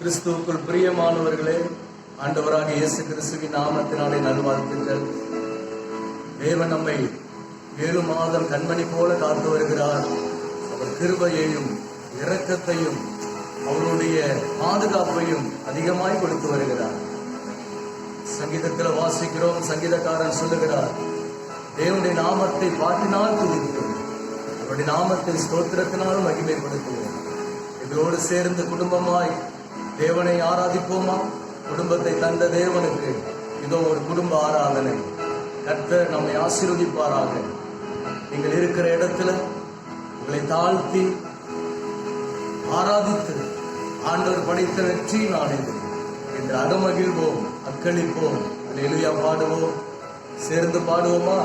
கிறிஸ்துவுக்குள் பிரியமானவர்களே, ஆண்டவராக இயேசு கிறிஸ்துவின் நாமத்தினாலே நல்வாழ்த்துக்கள். தேவன் நம்மை 7 மாதம் கண்மணி போல காத்து வருகிறார். அவர் கிருபையையும் இரக்கத்தையும் அவருடைய பாதுகாப்பையும் அதிகமாய் கொடுத்து வருகிறார். சங்கீதத்தில் வாசிக்கிறோம், சங்கீதக்காரன் சொல்லுகிறார், தேவனுடைய நாமத்தை பாட்டினால் துதிப்போம், அவருடைய நாமத்தை ஸ்தோத்திரத்தினாலும் மகிமைப்படுத்துவோம். இதோடு சேர்ந்து குடும்பமாய் தேவனை ஆராதிப்போமா? குடும்பத்தை தந்த தேவனுக்கு இதோ ஒரு குடும்ப ஆராதனை. கர்த்தர் நம்மை ஆசீர்வதிப்பாராக. நீங்கள் இருக்கிற இடத்துல உங்களை தாழ்த்தி ஆராதித்து ஆண்டவர் படைத்த வெற்றி நாளில் என்று அகமகிழ்வோம், அக்களிப்போம், அல்லேலூயா பாடுவோம். சேர்ந்து பாடுவோமா?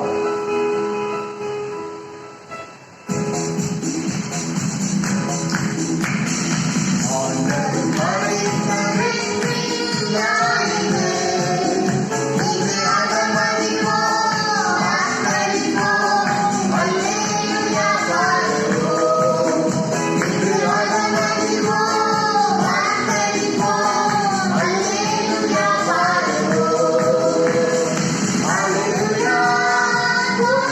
Oh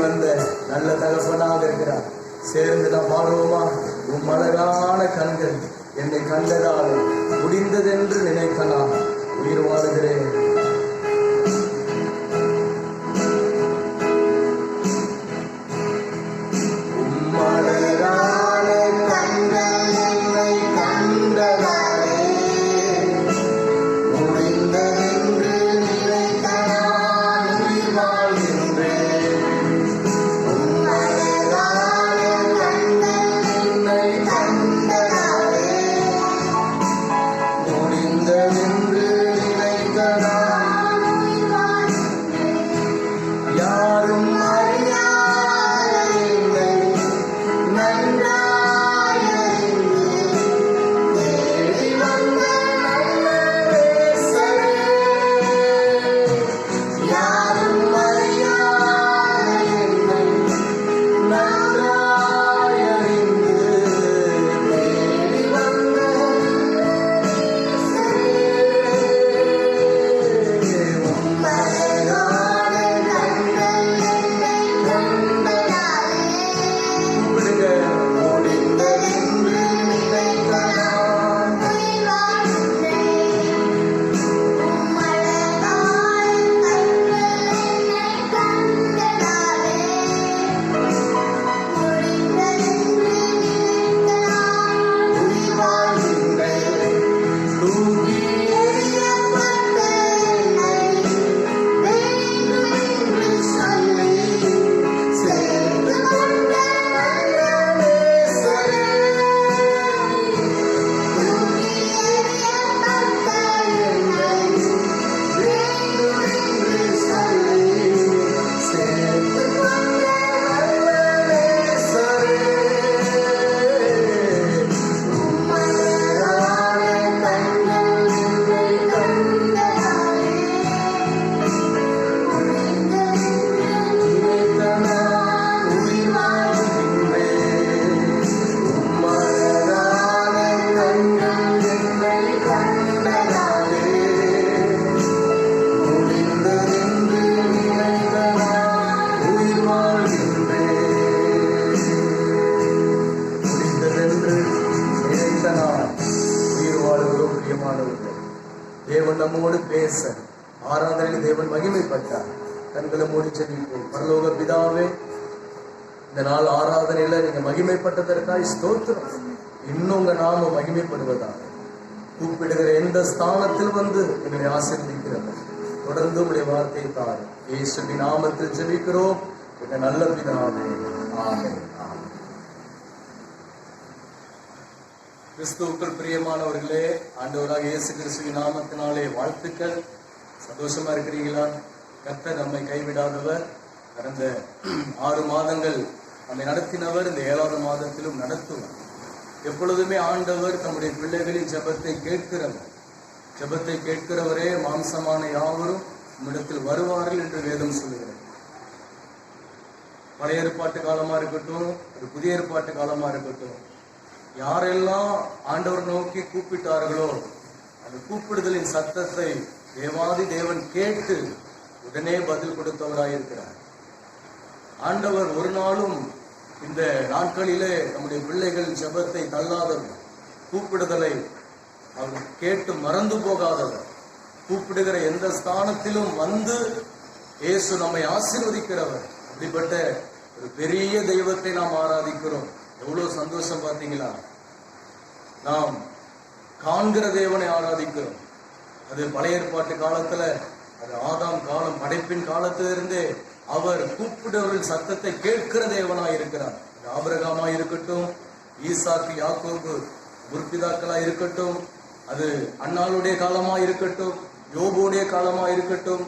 வந்த நல்ல தகப்பனாக இருக்கிறார். சேர்ந்து நாம் பாடுவோமா? உம் அழகான கண்கள் என்னை கண்டதால் முடிந்ததென்று நினைக்க நான் உயிர் வாழுகிறேன். தேவன் நம்மோடு பேச ஆராதனையில் தேவன் மகிமைப்பட்டார். கண்களை மூடி செல்லிப்போம். பரலோக பிதாவே, இந்த நாள் ஆராதனையில நீங்க மகிமைப்பட்டதற்காக ஸ்தோத்திரம். இன்னும் உங்க நாம மகிமைப்படுவதாக கூப்பிடுகிற எந்த ஸ்தானத்தில் வந்து எங்களை ஆசீர்வதிக்கிறது. தொடர்ந்து உங்களுடைய வார்த்தையை தார். இயேசுவின் நாமத்தில் ஜெபிக்கிறோம் எங்க நல்ல பிதாவே, ஆமென். கிறிஸ்துவுக்குள் பிரியமானவர்களே, ஆண்டவராக இயேசு கிறிஸ்துவின் நாமத்தினாலே வாழ்த்துக்கள். சந்தோஷமா இருக்கிறீங்களா? கர்த்தர் நம்மை கைவிடாதவர். கடந்த 6 மாதங்கள் நம்மை நடத்தினவர். இந்த 7வது மாதத்திலும் நடத்துவார். எப்பொழுதுமே ஆண்டவர் தம்முடைய பிள்ளைகளின் ஜெபத்தை கேட்கிறவர். ஜெபத்தை கேட்கிறவரே மாம்சமான யாவரும் நம்மிடத்தில் வருவார்கள் என்று வேதம் சொல்லுகிறது. பழைய ஏற்பாட்டு காலமா இருக்கட்டும், ஒரு புதிய ஏற்பாட்டு காலமா இருக்கட்டும், யாரெல்லாம் ஆண்டவர் நோக்கி கூப்பிட்டார்களோ அந்த கூப்பிடுதலின் சத்தத்தை தேவாதி தேவன் கேட்டு உடனே பதில் கொடுத்தவராயிருக்கிறார். ஆண்டவர் ஒரு நாளும் இந்த நாட்களிலே நம்முடைய பிள்ளைகள் ஜெபத்தை தள்ளாதவர், கூப்பிடுதலை அவர் கேட்டு மறந்து போகாதவர். கூப்பிடுகிற எந்த ஸ்தானத்திலும் வந்து இயேசு நம்மை ஆசீர்வதிக்கிறவர். அப்படிப்பட்ட ஒரு பெரிய தெய்வத்தை நாம் ஆராதிக்கிறோம். எவ்வளவு சந்தோஷம் பார்த்தீங்களா? நாம் காண்கிற தேவனை ஆராதிக்கிறோம். அது பழைய ஏற்பாட்டு காலத்துல, அது ஆதாம் காலம், படைப்பின் காலத்திலிருந்தே அவர் கூப்பிடுவர்கள் சத்தத்தை கேட்கிற தேவனாய் இருக்கிறார். அது ஆபிரகாமா இருக்கட்டும், ஈசாக்கு, யாக்கோபு முற்பிதாக்களா இருக்கட்டும், அது அன்னாளுடைய காலமா இருக்கட்டும், யோபுடைய காலமா இருக்கட்டும்,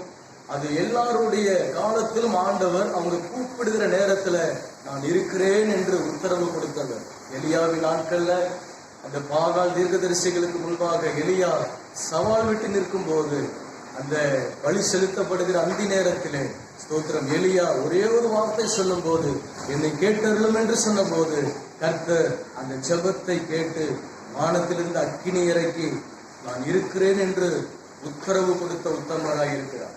அது எல்லாருடைய காலத்திலும் ஆண்டவர் அவங்க கூப்பிடுகிற நேரத்துல நான் இருக்கிறேன் என்று உத்தரவு கொடுத்தவர். எலியாவின் நாட்கள்ல அந்த பாகால் தீர்க்கதரிசிகளுக்கு முன்பாக எலியா சவால் விட்டு நிற்கும் போது, அந்த பலி செலுத்தப்படுகிற அந்த நேரத்திலே ஸ்தோத்திரம், எலியா ஒரே ஒரு வார்த்தை சொல்லும் போது, என்னை கேட்டருளும் என்று சொன்ன போது, கர்த்தர் அந்த ஜெபத்தை கேட்டு வானத்திலிருந்து அக்கினி இறக்கி நான் இருக்கிறேன் என்று உத்தரவு கொடுத்த உத்தமராக இருக்கிறார்.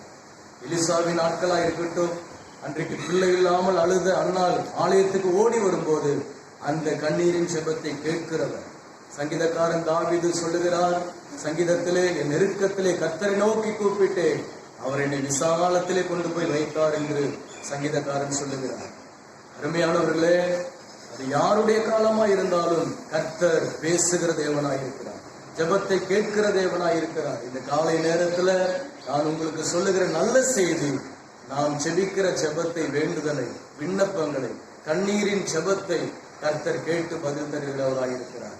எலிசாவின் நாட்களா இருக்கட்டும், அன்றைக்கு பிள்ளை இல்லாமல் அழுத அண்ணாள் ஆலயத்துக்கு ஓடி வரும்போது அந்த கண்ணீரின் ஜெபத்தை கேட்கிறவர். சங்கீதக்காரன் தாவீது சொல்லுகிறார், சங்கீதத்திலே என் நெருக்கத்திலே கர்த்தரை நோக்கி கூப்பிட்டேன், அவர் என்னை விசாலத்திலே கொண்டு போய் வைத்தார் என்று சங்கீதக்காரன் சொல்லுகிறார். அருமையானவர்களே, அது யாருடைய காலமா இருந்தாலும் கர்த்தர் பேசுகிற தேவனாய் இருக்கிறார், ஜெபத்தை கேட்கிற தேவனாய் இருக்கிறார். இந்த காலை நேரத்துல நான் உங்களுக்கு சொல்லுகிற நல்ல செய்தி, நாம் ஜெபிக்கிற ஜெபத்தை, வேண்டுதலை, விண்ணப்பங்களை, கண்ணீரின் ஜெபத்தை கர்த்தர் கேட்டு பதில் தருகிறவராய் இருக்கிறார்.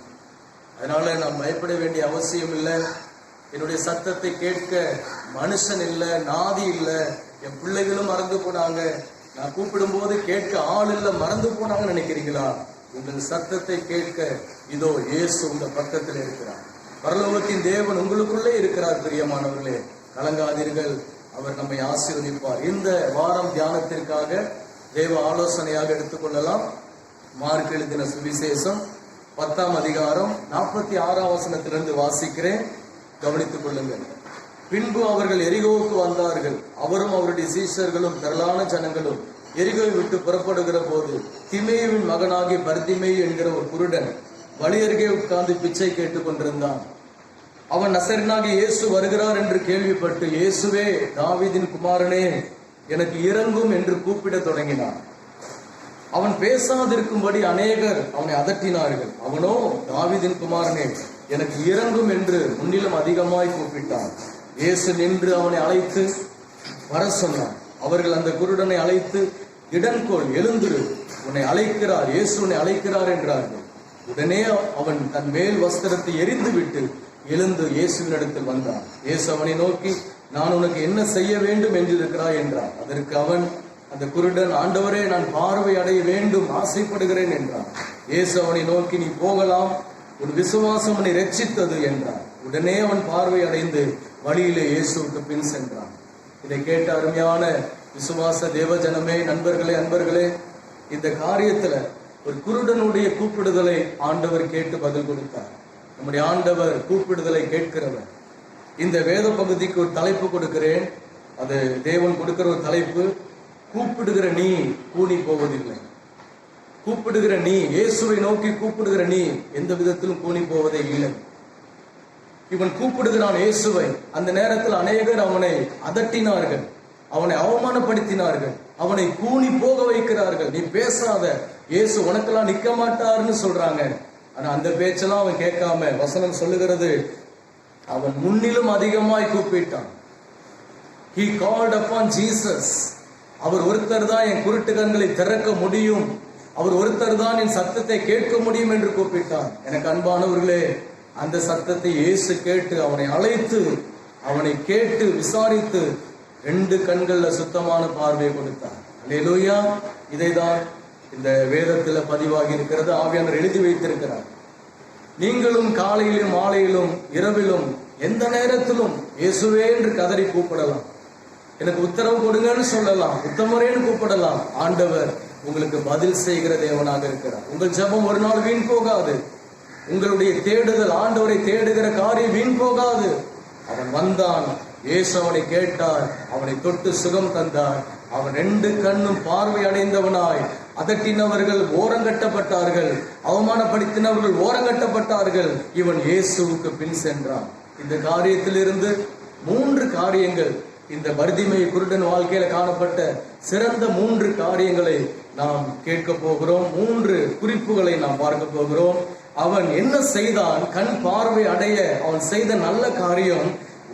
அதனால நாம் பயப்பட வேண்டிய அவசியம் இல்லை. என்னுடைய சத்தத்தை கேட்க மனுஷன் இல்லை, நாதி இல்லை, என் பிள்ளைகளும் மறந்து போனாங்க, நான் கூப்பிடும் போது கேட்க ஆள் இல்லை, மறந்து போனாங்க நினைக்கிறீங்களா? உங்கள் சத்தத்தை கேட்க இதோ இயேசு உங்க பக்கத்தில் இருக்கிறார். பரலோகத்தின் தேவன் உங்களுக்குள்ளே இருக்கிறார். பிரியமானவர்களே, கலங்காதீர்கள், அவர் நம்மை ஆசீர்வதிப்பார். இந்த வாரம் தியானத்திற்காக தேவ ஆலோசனையாக எடுத்துக்கொள்ளலாம். மார்க் எழுதின சுவிசேஷம் 10ஆம் அதிகாரம் 46ஆம் வசனத்திலிருந்து வாசிக்கிறேன், கவனித்துக் கொள்ளுங்கள். பின்பு அவர்கள் எரிகோவுக்கு வந்தார்கள். அவரும் அவருடைய சீஷர்களும் திரளான ஜனங்களும் எரிகோவை விட்டு புறப்படுகிற போது திமேயுவின் மகனாகி பர்திமேயு என்கிற ஒரு குருடன் வழி அருகே உட்கார்ந்து பிச்சை கேட்டுக் கொண்டிருந்தான். அவன் நசரேயனாகிய இயேசு வருகிறார் என்று கேள்விப்பட்டு, இயேசுவே, தாவீதின் குமாரனே, எனக்கு இரங்கும் என்று கூப்பிட தொடங்கினான். அவன் பேசாதிருக்கும்படி அநேகர் அவனை அதட்டினார்கள். அவனோ, தாவீதின் குமாரனே, எனக்கு இரங்கும் என்று முன்னிலும் அதிகமாய் கூப்பிட்டான். இயேசு நின்று அவனை அழைத்து வர சொன்னான். அவர்கள் அந்த குருடனை அழைத்து, இடன்கோள், எழுந்திரு, உன்னை அழைக்கிறார், இயேசு உன்னை அழைக்கிறார் என்றார்கள். உடனே அவன் தன் மேல் வஸ்திரத்தை எரிந்து விட்டு எழுந்து இயேசுவினிடத்தில் வந்தான். இயேசு அவனை நோக்கி, நான் உனக்கு என்ன செய்ய வேண்டும் என்றிருக்கிறாய் என்றான். அதற்கு அவன், அந்த குருடன், ஆண்டவரே, நான் பார்வை அடைய வேண்டும், ஆசைப்படுகிறேன் என்றான். இயேசு அவனை நோக்கி, நீ போகலாம், உன் விசுவாசம் உன்னை ரட்சித்தது என்றான். உடனே அவன் பார்வை அடைந்து வழியிலே இயேசுவுக்கு பின் சென்றான். இதை கேட்ட அருமையான விசுவாச தேவஜனமே, நண்பர்களே, அன்பர்களே, இந்த காரியத்துல ஒரு குருடனுடைய கூப்பிடுதலை ஆண்டவர் கேட்டு பதில் கொடுத்தார். நம்முடைய ஆண்டவர் கூப்பிடுதலை கேட்கிறவர். இந்த வேத பகுதிக்கு ஒரு தலைப்பு கொடுக்கிறேன். அது தேவன் கொடுக்கிற ஒரு தலைப்பு, கூப்பிடுகிற நீ கூனி போவதில்லை. கூப்பிடுகிற நீ, இயேசுவை நோக்கி கூப்பிடுகிற நீ எந்த விதத்திலும் கூனி போவதே இல்லை. இவன் கூப்பிடுகிறான் இயேசுவை. அந்த நேரத்தில் அநேகர் அவனை அதட்டினார்கள், அவனை அவமானப்படுத்தினார்கள், அவனை கூனி போக வைக்கிறார்கள். நீ பேசாத, இயேசு உனக்கெல்லாம் நிக்க மாட்டாருன்னு சொல்றாங்க. ஆனா அந்த பேச்செல்லாம் அவன் கேட்காம, வசனம் சொல்லுகிறது, அவன் முன்னிலும் அதிகமாய் கூப்பிட்டான். He called upon Jesus. அவர் ஒருத்தர் தான் என் குருட்டு கண்களை திறக்க முடியும், அவர் ஒருத்தர் தான் என் சத்தத்தை கேட்க முடியும் என்று கூப்பிட்டான். எனக்கு அன்பானவர்களே, அந்த சத்தத்தை இயேசு கேட்டு அவனை அழைத்து, அவனை கேட்டு விசாரித்து 2 கண்கள்ல சுத்தமான பார்வையை கொடுத்தார். அல்லேலூயா. இதைதான் இந்த வேதத்துல பதிவாகி இருக்கிறது, ஆவியானவர் எழுதி வைத்திருக்கிறார். நீங்களும் காலையிலும் மாலையிலும் இரவிலும் எந்த நேரத்திலும் இயேசுவே என்று கதறி கூப்பிடலாம். எனக்கு உத்தரவு கொடுங்கன்னு சொல்லலாம், உத்தமரேன்னு கூப்பிடலாம். ஆண்டவர் உங்களுக்கு பதில் செய்கிற தேவனாக இருக்கிறார். உங்கள் ஜெபம் ஒரு நாள் வீண் போகாது. உங்களுடைய தேடுதல், ஆண்டவரை தேடுகிற காரியம் வீண் போகாது. அவன் வந்தான், இயேசு அவனை கேட்டார், அவனை தொட்டு சுகம் தந்தார். அவன் 2 கண்ணும் பார்வை அடைந்தவனாய், அதட்டினவர்கள் ஓரங்கட்டப்பட்டார்கள், அவமானப்படுத்தினவர்கள் ஓரங்கட்டப்பட்டார்கள். இவன் இயேசுவுக்கு பின் சென்றான். இந்த காரியத்திலிருந்து 3 காரியங்கள், இந்த பர்திமேயு குருடன் வாழ்க்கையில காணப்பட்ட சிறந்த 3 காரியங்களை நாம் கேட்க போகிறோம். 3 குறிப்புகளை நாம் பார்க்க போகிறோம். அவன் என்ன செய்தான்? கண் பார்வை அடைய அவன் செய்த நல்ல காரியம்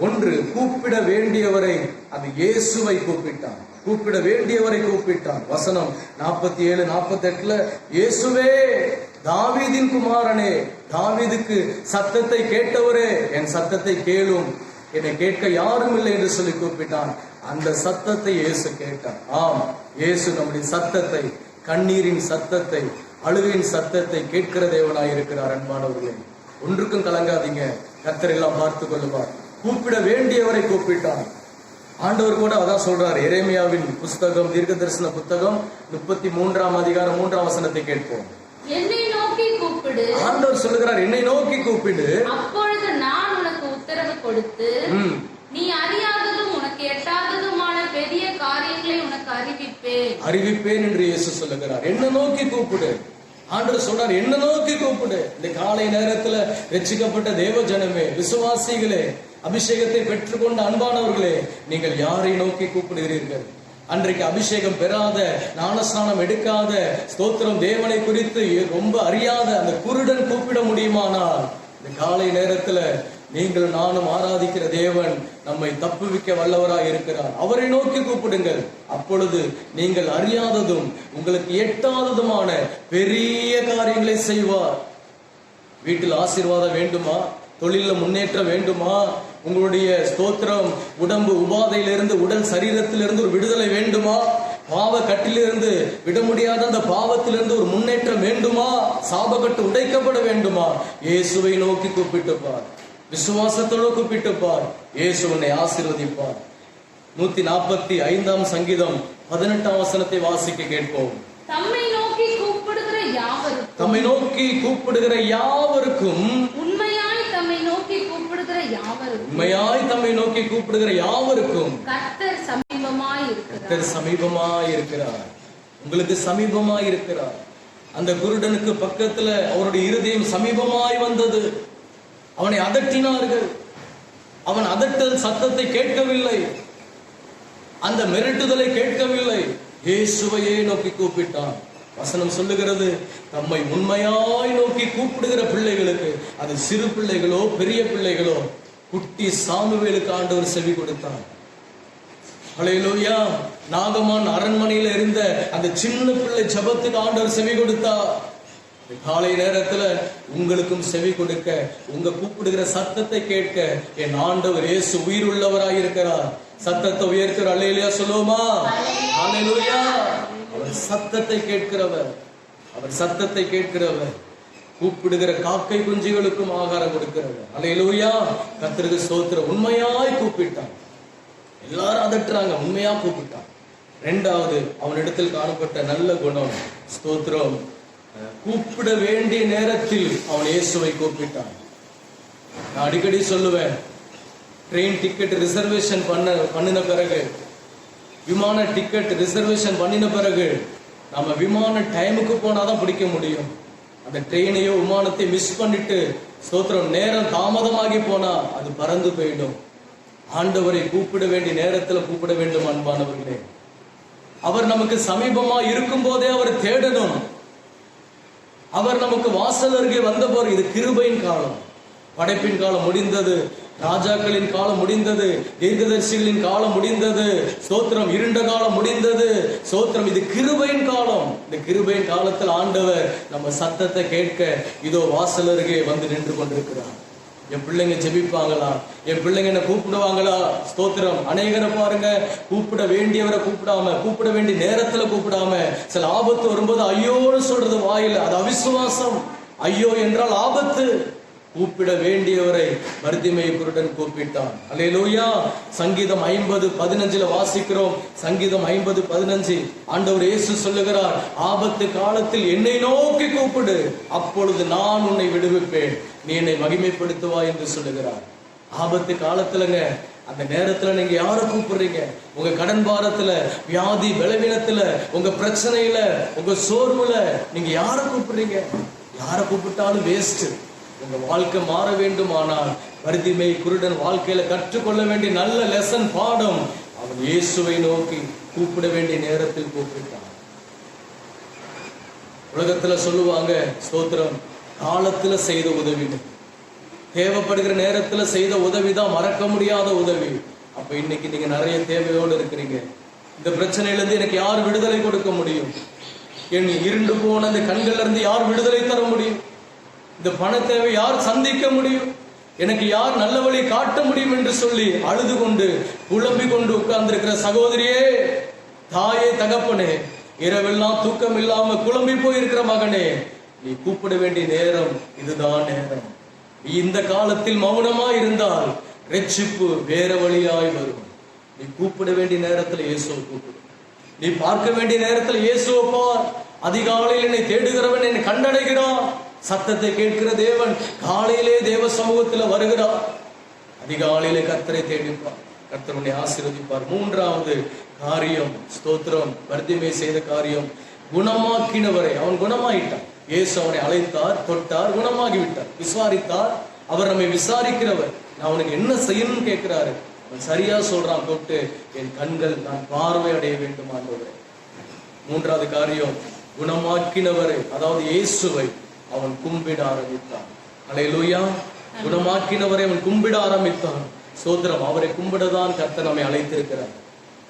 1, கூப்பிட வேண்டியவரை, அது இயேசுவை கூப்பிட்டான். கூப்பிட வேண்டியவரை கூப்பிட்டான். வசனம் 47, 48, இயேசுவே, தாவீதின் குமாரனே, தாவீதுக்கு சத்தத்தை கேட்டவரே, என் சத்தத்தை கேளும், என்னை கேட்க யாரும் இல்லை என்று சொல்லி கூப்பிட்டான். அந்த சத்தத்தை இயேசு கேட்டான். ஆம், இயேசு நம்முடைய சத்தத்தை, கண்ணீரின் சத்தத்தை, அழுகையின் சத்தத்தை கேட்கிற தேவனாய் இருக்கிறார். அன்பானவர்களே, ஒன்றுக்கும் கலங்காதீங்க, கர்த்தர் எல்லாம் பார்த்து கொள்ளுவார். கூப்பிட வேண்டியவரை கூப்பிட்டான். ஆண்டவர் கூட அதான் சொல்றார். எரேமியாவின் புஸ்தகம், தீர்க்க தரிசன புத்தகம் 33ஆம் அதிகாரம் 3ஆம் வசனத்தை கேட்போம். என்னை நோக்கி கூப்பிடு. ஆண்டவர் சொல்லுகிறார், என்னை நோக்கி கூப்பிடு, அப்பொழுது நான் உனக்கு உத்தரவு கொடுத்து நீ அறியாததும் உனக்கு எட்டாததுமான பெரிய காரியங்களை உனக்கு அறிவிப்பேன். அறிவிப்பேன் என்று இயேசு சொல்லுகிறார். என்ன நோக்கி கூப்பிடு. ஆண்டவர் சொல்றார், என்ன நோக்கி கூப்பிடு. இந்த காலை நேரத்துல ரட்சிக்கப்பட்ட தேவ ஜனமே, விசுவாசிகளே, அபிஷேகத்தை பெற்றுக்கொண்ட அன்பானவர்களே, நீங்கள் யாரை நோக்கி கூப்பிடுகிறீர்கள்? அன்றைக்கு அபிஷேகம் பெறாத, ஞானஸ்நானம் எடுக்காத, ஸ்தோத்திரம் தேவனை குறித்து ரொம்ப அறியாத அந்த குருடன் கூப்பிட முடியுமானால், இந்த காலை நேரத்துல நீங்கள் நானும் ஆராதிக்கிற தேவன் நம்மை தப்புவிக்க வல்லவராய் இருக்கிறார். அவரை நோக்கி கூப்பிடுங்கள். அப்பொழுது நீங்கள் அறியாததும் உங்களுக்கு எட்டாததுமான பெரிய காரியங்களை செய்வார். வீட்டில் ஆசீர்வாதம் வேண்டுமா? தொழில முன்னேற்றம் வேண்டுமா? உங்களுடைய ஸ்தோத்திரம் உடம்பு உபாதையிலிருந்து, உடல் சரீரத்திலிருந்து ஒரு விடுதலை வேண்டுமா? பாவ கட்டிலிருந்து விட முடியாத அந்த பாவத்திலிருந்து ஒரு முன்னேற்றம் வேண்டுமா? சாபக்கட்டு உடைக்கப்பட வேண்டுமா? இயேசுவை நோக்கி கூப்பிட்டுப்பார். விசுவாசத்தோடு கூப்பிட்டுப்பார். இயேசு உன்னை ஆசீர்வதிப்பார். 145 சங்கீதம் 18 வசனத்தை வாசிக்க கேட்போம். தம்மை நோக்கி கூப்பிடுகிற யாவருக்கும், தம்மை நோக்கி கூப்பிடுகிற யாவருக்கும், உண்மையாய் தம்மை நோக்கி கூப்பிடுகிற யாவருக்கும், உண்மையாய் தம்மை நோக்கி கூப்பிடுகிற யாவருக்கும் கர்த்தர் சமீபமாய் இருக்கிறார். கர்த்தர் சமீபமாய் இருக்கிறார். உங்களுக்கு சமீபமாய் இருக்கிறார். அந்த குருடனுக்கு பக்கத்துல அவருடைய இருதயம் சமீபமாய் வந்தது. அவனை அதட்டினார்கள். அவன் அதட்டல் சத்தத்தை கேட்கவில்லை, அந்த மிரட்டுதலை கேட்கவில்லை. இயேசுவையே நோக்கி கூப்பிட்டான். வசனம் சொல்லுகிறது, தம்மை உண்மையாய் நோக்கி கூப்பிடுகிற பிள்ளைகளுக்கு, அது சிறு பிள்ளைகளோ பெரிய பிள்ளைகளோ, குட்டி சாமுவேலுக்கு ஆண்டவர் செவி கொடுத்தான். ஹல்லேலூயா. நாகமான் அரண்மனையில இருந்த அந்த சின்ன பிள்ளை ஜெபத்துக்கு ஆண்டவர் செவி கொடுத்தார். காலை நேரத்துல உங்களுக்கும் செவி கொடுக்க, உங்க கூப்பிடுகிற சத்தத்தை கேட்க என் ஆண்டவர் இயேசு உயிர் உள்ளவராய் இருக்கிறார். சத்தத்தை உயர்த்துற அல்லேலூயா சொல்லுவோமா? அல்லேலூயா. அவர் சத்தத்தை கேட்கிறவர், அவர் சத்தத்தை கேட்கிறவர். கூப்பிடுகிற காக்கை குஞ்சுகளுக்கும் ஆகாரம் கொடுக்கிறவர். அல்லேலூயா. கர்த்தருக்கு ஸ்தோத்திரம். உண்மையாய் கூப்பிட்டான். எல்லாரும் அதட்டுறாங்க, உண்மையா கூப்பிட்டான். இரண்டாவது, அவனிடத்தில் காணப்பட்ட நல்ல குணம், ஸ்தோத்திரம், கூப்பிட வேண்டிய நேரத்தில் அவன் இயேசுவை கூப்பிட்டான். நான் அடிக்கடி சொல்லுவேன், ட்ரெயின் டிக்கெட் ரிசர்வேஷன் பண்ணின பிறகு, விமான டிக்கெட் ரிசர்வேஷன் பண்ணின பிறகு, நம்ம விமான டைமுக்கு போனாதான் பிடிக்க முடியும். அந்த ட்ரெயினையோ விமானத்தை மிஸ் பண்ணிட்டு ஸ்தோத்திரம் நேரம் தாமதமாகி போனா அது பறந்து போயிடும். ஆண்டவரை கூப்பிட வேண்டிய நேரத்துல கூப்பிட வேண்டும். அன்பானவர்களே, அவர் நமக்கு சமீபமா இருக்கும் போதே அவர் தேடணும். அவர் நமக்கு வாசல் அருகே வந்த போது, இது கிருபையின் காலம். படைப்பின் காலம் முடிந்தது, ராஜாக்களின் காலம் முடிந்தது, தீர்க்கதரிசிகளின் காலம் முடிந்தது, ஸ்தோத்திரம் இருண்ட காலம் முடிந்தது. ஸ்தோத்திரம், இது கிருபையின் காலம். இந்த கிருபையின் காலத்தில் ஆண்டவர் நம்ம சத்தத்தை கேட்க இதோ வாசல் அருகே வந்து நின்று கொண்டிருக்கிறார். என் பிள்ளைங்க ஜெபிப்பாங்களா? என் பிள்ளைங்க என்ன கூப்பிடுவாங்களா? ஸ்தோத்திரம். அநேகரை பாருங்க, கூப்பிட வேண்டியவரை கூப்பிடாம, கூப்பிட வேண்டிய நேரத்துல கூப்பிடாம, சில ஆபத்து வரும்போது ஐயோன்னு சொல்றது வாயில, அது அவிசுவாசம். ஐயோ என்றால் ஆபத்து. கூப்பிட வேண்டியவரை பர்திமேயு குருடன் கூப்பிட்டான். அல்லேலூயா. சங்கீதம் 50:15 வாசிக்கிறோம். சங்கீதம் 50:15 ஆண்டவர் இயேசு சொல்லுகிறார், ஆபத்து காலத்தில் என்னை நோக்கி கூப்பிடு, அப்பொழுது நான் உன்னை விடுவிப்பேன், நீ என்னை மகிமைப்படுத்துவா என்று சொல்லுகிறார். ஆபத்து காலத்துலங்க, அந்த நேரத்துல நீங்க யாரை கூப்பிடுறீங்க? உங்க கடன் பாரத்துல, வியாதி பலவீனத்துல, உங்க பிரச்சனையில, உங்க சோர்வுல நீங்க யாரை கூப்பிடுறீங்க? யாரை கூப்பிட்டாலும் வேஸ்ட். உங்க வாழ்க்கை மாற வேண்டுமானால் பர்திமேயு குருடன் வாழ்க்கையில கற்றுக்கொள்ள வேண்டிய நல்ல லெசன், பாடம், அவன் இயேசுவை நோக்கி கூப்பிட வேண்டிய நேரத்தில் கூப்பிட்டான். உலகத்துல சொல்லுவாங்க, ஸ்தோத்திரம், காலத்துல செய்த உதவி, தேவைப்படுகிற நேரத்துல செய்த உதவிதான் மறக்க முடியாத உதவி. அப்ப இன்னைக்கு நீங்க நிறைய தேவையோடு இருக்கிறீங்க. இந்த பிரச்சனையில இருந்து எனக்கு யார் விடுதலை கொடுக்க முடியும்? என் இருண்டு போன அந்த கண்கள்ல இருந்து யார் விடுதலை தர முடியும்? இந்த பண தேவை யார் சந்திக்க முடியும்? எனக்கு யார் நல்ல வழி காட்ட முடியும் என்று சொல்லி அழுது கொண்டு புலம்பிக் கொண்டு உட்கார்ந்திருக்கிற சகோதரியே, தாயே, தகப்பனே, இரவெல்லாம் தூக்கம் இல்லாம குழம்பி போயிருக்கிற மகனே, நீ கூப்பிட வேண்டிய நேரம் இதுதான் நேரம். நீ இந்த காலத்தில் மௌனமா இருந்தால் ரட்சிப்பு வேற வழியாய் வரும். நீ கூப்பிட வேண்டிய நேரத்தில் இயேசுவை கூப்பிடு. நீ பார்க்க வேண்டிய நேரத்தில் இயேசுவை பார். அதிகாலையில் என்னை தேடுகிறவன் என்னை கண்டடைகிறான். சத்தத்தை கேட்கிற தேவன் காலையிலே தேவ சமூகத்தில் வருகிறார். அதிகாலையிலே கர்த்தரை தேடிப்பார். கர்த்தர் உன்னை ஆசீர்வதிப்பார். மூன்றாவது காரியம், ஸ்தோத்திரம், பர்திமே செய்த காரியம், குணமாக்கினவரை. அவன் குணமாயிட்டான். இயேசு அவனை அழைத்தார், தொட்டார், குணமாகி விட்டார். விசாரித்தார், அவர் நம்மை விசாரிக்கிறவர். நான் அவனுக்கு என்ன செய்யணும்னு கேட்கிறாரு. அவன் சரியா சொல்றான், தொட்டு என் கண்கள் நான் பார்வை அடைய வேண்டும் ஆண்டவரே. மூன்றாவது காரியம், குணமாக்கினவரை, அதாவது இயேசுவை அவன் கும்பிட ஆரம்பித்தான். அல்லேலூயா. குணமாக்கினவரை அவன் கும்பிட ஆரம்பித்தான். சோதரம், அவரை கும்பிடதான் கர்த்தர் நம்மை அழைத்திருக்கிறார்.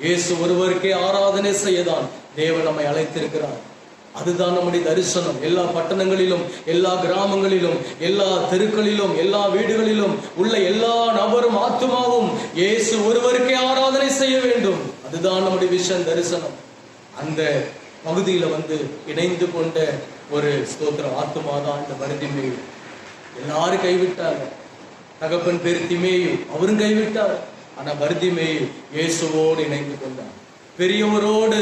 இயேசு ஒருவருக்கே ஆராதனை செய்யதான் தேவன் நம்மை அழைத்திருக்கிறார். அதுதான் நம்முடைய தரிசனம். எல்லா பட்டணங்களிலும், எல்லா கிராமங்களிலும், எல்லா தெருக்களிலும், எல்லா வீடுகளிலும் உள்ள எல்லா நபரும் ஆத்துமாவும் இயேசு ஒருவருக்கே ஆராதனை செய்ய வேண்டும். அதுதான் நம்முடைய விஷன், தரிசனம். அந்த பகுதியில இணைந்து கொண்ட ஒரு ஸ்தோத்திரம் ஆத்துமாதான் இந்த பர்திமேயு. எல்லாரும் கைவிட்டாங்க. தகப்பன் பேர் திமேயு, அவரும் கைவிட்டார். ஆனா பர்திமேயு இயேசுவோடு இணைந்து கொண்டான். பெரியவரோடு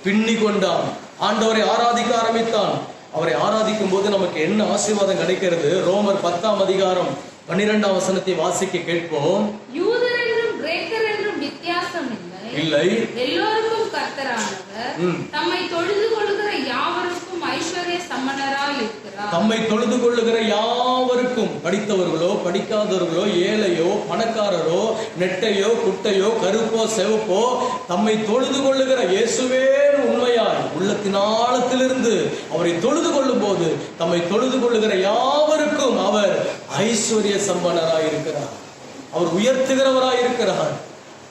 பின்னி கொண்டான். ஆண்டவரை ஆராதிக்க ஆரம்பித்தான். அவரை ஆராதிக்கும் போது நமக்கு என்ன ஆசீர்வாதம் கிடைக்கிறது? ரோமர் 10ஆம் அதிகாரம் 12ஆம் வசனத்தை வாசிக்க கேட்போம். யூதர் என்றும் கிரேக்கர் என்றும் வித்தியாசம் இல்லை, எல்லோருக்கும் கர்த்தரானவர் தம்மை தொழுது கொள்ளுகிற யாவருக்கும் ஐஸ்வர்ய சம்பன்னராய் இருக்கிறார். தம்மை தொழுது கொள்ளுகிற யாவருக்கும், படித்தவர்களோ படிக்காதவர்களோ, ஏழையோ பணக்காரரோ, நெட்டையோ குட்டையோ, கருப்போ செவப்போ, தம்மை தொழுது கொள்ளுகிற இயேசுவே உண்மையாய் உள்ளத்தின் ஆழத்திலிருந்து அவரை தொழுது கொள்ளும் போது தம்மை தொழுது கொள்ளுகிற யாவருக்கும் அவர் ஐஸ்வர்ய சம்பன்னராய் இருக்கிறார். அவர் உயர்த்துகிறவராய் இருக்கிறார்.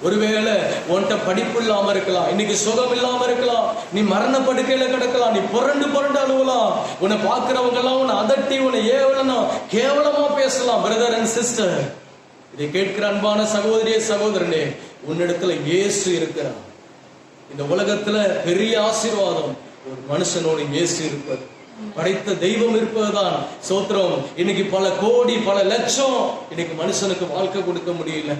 ஒருவேளை உன்கிட்ட படிப்பு இல்லாம இருக்கலாம், இன்னைக்கு சுகம் இல்லாம இருக்கலாம், நீ மரண படுக்கையில கிடக்கலாம், நீ புரண்டு அழுவலாம், உன்னை பாக்குறவங்க எல்லாம் உன்னை அதட்டி உன்னை ஏவலனும் கேவலமா பேசலாம். பிரதர் அண்ட் சிஸ்டர், இதை கேட்கிற அன்பான சகோதரியே சகோதரனே, உன்னிடத்துல இயேசு இருக்கிறார். இந்த உலகத்துல பெரிய ஆசீர்வாதம் ஒரு மனுஷனோடு இயேசு இருப்பது, படைத்த தெய்வம் இருப்பதுதான். சோத்திரம். இன்னைக்கு பல கோடி பல லட்சம் இன்னைக்கு மனுஷனுக்கு வாழ்க்கை கொடுக்க முடியல.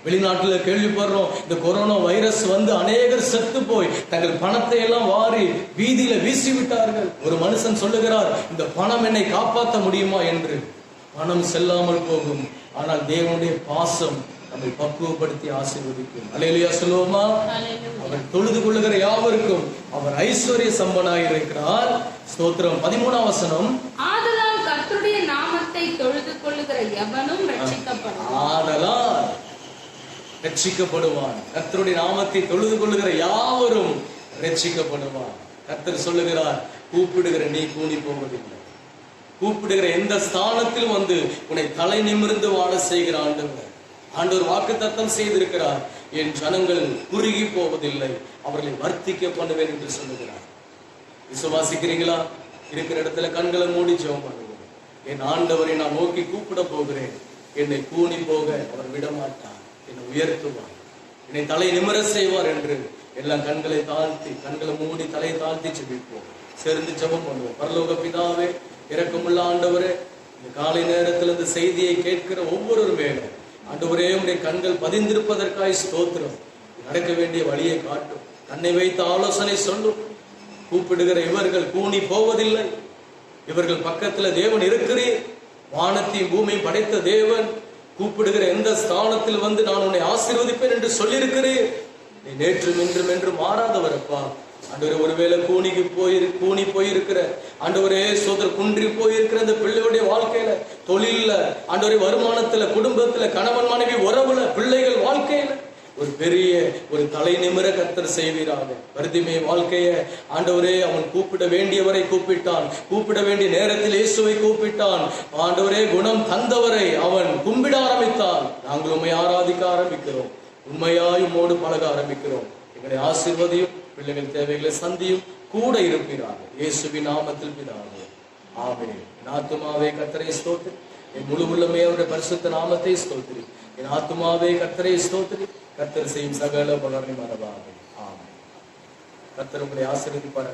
வெளிநாட்டுல கேள்விப்படுறோம், இந்த கொரோனா வைரஸ் அநேகர் செத்து போய் தங்கள் பணத்தை எல்லாம் வாரி வீதியில வீசி விட்டார்கள். ஒரு மனுஷன் சொல்லுகிறார், இந்த பணம் என்னை காப்பாற்ற முடியுமா என்று. பணம் செல்லாமல் போகும், ஆனால் தேவனுடைய பாசம் நம்மை பக்குவப்படுத்தி ஆசீர்வதிக்கும். அல்லேலூயா சொல்லுவோமா? அவர் தொழுது கொள்ளுகிற யாவருக்கும் அவர் ஐஸ்வர்ய சம்பனாய் இருக்கிறார். ஸ்தோத்திரம். 13ஆம் வசனம், ஆதலால் கர்த்தருடைய நாமத்தை தொழுது கொள்ளுகிற எவனும் ரட்சிக்கப்படுவான். ஆதலால் ரட்சிக்கப்படுவான். கர்த்தருடைய நாமத்தை தொழுது கொள்ளுகிற யாவரும் ரட்சிக்கப்படுவான். கர்த்தர் சொல்லுகிறார், கூப்பிடுகிற நீ கூனி போவதில்லை. கூப்பிடுகிற எந்த ஸ்தானத்திலும் உன்னை தலை நிமிர்ந்து வாழ செய்கிற ஆண்டவர். ஆண்டவர் வாக்குத்தத்தம் செய்திருக்கிறார், என் ஜனங்கள் குறுகி போவதில்லை, அவர்களை வர்த்திக்க பண்ணுவேன் என்று சொல்லுகிறார். விசுவாசிக்கிறீங்களா? இருக்கிற இடத்துல கண்களை மூடி ஜெபம் பண்ணுவோம். என் ஆண்டவரை நான் நோக்கி கூப்பிட போகிறேன். என்னை கூனி போக அவர் விடமாட்டார், என்னை உயர்த்துவார், என்னை தலை நிமிர செய்வார் என்று எல்லாம் கண்களை தாழ்த்தி, கண்களை மூடி தலையை தாழ்த்தி ஜெபிப்போம். சேர்ந்து ஜெபம் பண்ணுவோம். பரலோக பிதாவே, இரக்கமுள்ள ஆண்டவரே, இந்த காலை நேரத்தில் இந்த செய்தியை கேட்கிற ஒவ்வொரு மேலும் ஆண்டவரே உடைய கண்கள் பதிந்திருப்பதற்காய் ஸ்தோத்திரம். நடக்க வேண்டிய வழியை காட்டும், தன்னை வைத்த ஆலோசனை சொல்லும். கூப்பிடுகிற இவர்கள் கூனி போவதில்லை. இவர்கள் பக்கத்துல தேவன் இருக்கிறீர். வானத்தையும் பூமியும் படைத்த தேவன் கூப்பிடுகிற எந்த ஸ்தானத்தில் நான் உன்னை ஆசீர்வதிப்பேன் என்று சொல்லியிருக்கிறேன். நீ நேற்றும் இன்றும் என்று மாறாதவரப்பா. ஆண்டவரே, ஒருவேளை கூனி போயிருக்கிற ஆண்டவரே சோதர் குன்றி போயிருக்கிற அந்த பிள்ளையுடைய வாழ்க்கையில, தொழில, ஆண்டவரே வருமானத்துல, குடும்பத்துல, கணவன் மனைவி உறவுல, பிள்ளைகள் வாழ்க்கையில ஒரு பெரிய ஒரு தலை நிமிர கர்த்தர் செய்வீராக. பர்திமே வாழ்க்கைய ஆண்டவரே, அவன் கூப்பிட வேண்டியவரை கூப்பிட்டான், கூப்பிட வேண்டிய நேரத்தில் இயேசுவை கூப்பிட்டான். ஆண்டவரே, குணம் தந்தவரை அவன் கும்பிட ஆரம்பித்தான். நாங்கள் உண்மை ஆராதிக்க ஆரம்பிக்கிறோம், உண்மையாய் உம்மோடு பழக ஆரம்பிக்கிறோம். எங்களை ஆசீர்வதியும், பிள்ளைகள் தேவைகளை சந்தியும், கூட இருப்பீராக. இயேசுவின் நாமத்தில் பிதாவே, ஆமென். என் ஆத்துமாவே கர்த்தரை ஸ்தோத்திரி, என் முழு உள்ளமே அவருடைய பரிசுத்த நாமத்தை ஸ்தோத்திரி. என் ஆத்துமாவே கர்த்தரை ஸ்தோத்திரி, கர்த்தர் செய்யும் சகல பலனை மறவாதே. ஆமென். கர்த்தர் உங்களை ஆசீர்வதிப்பார்.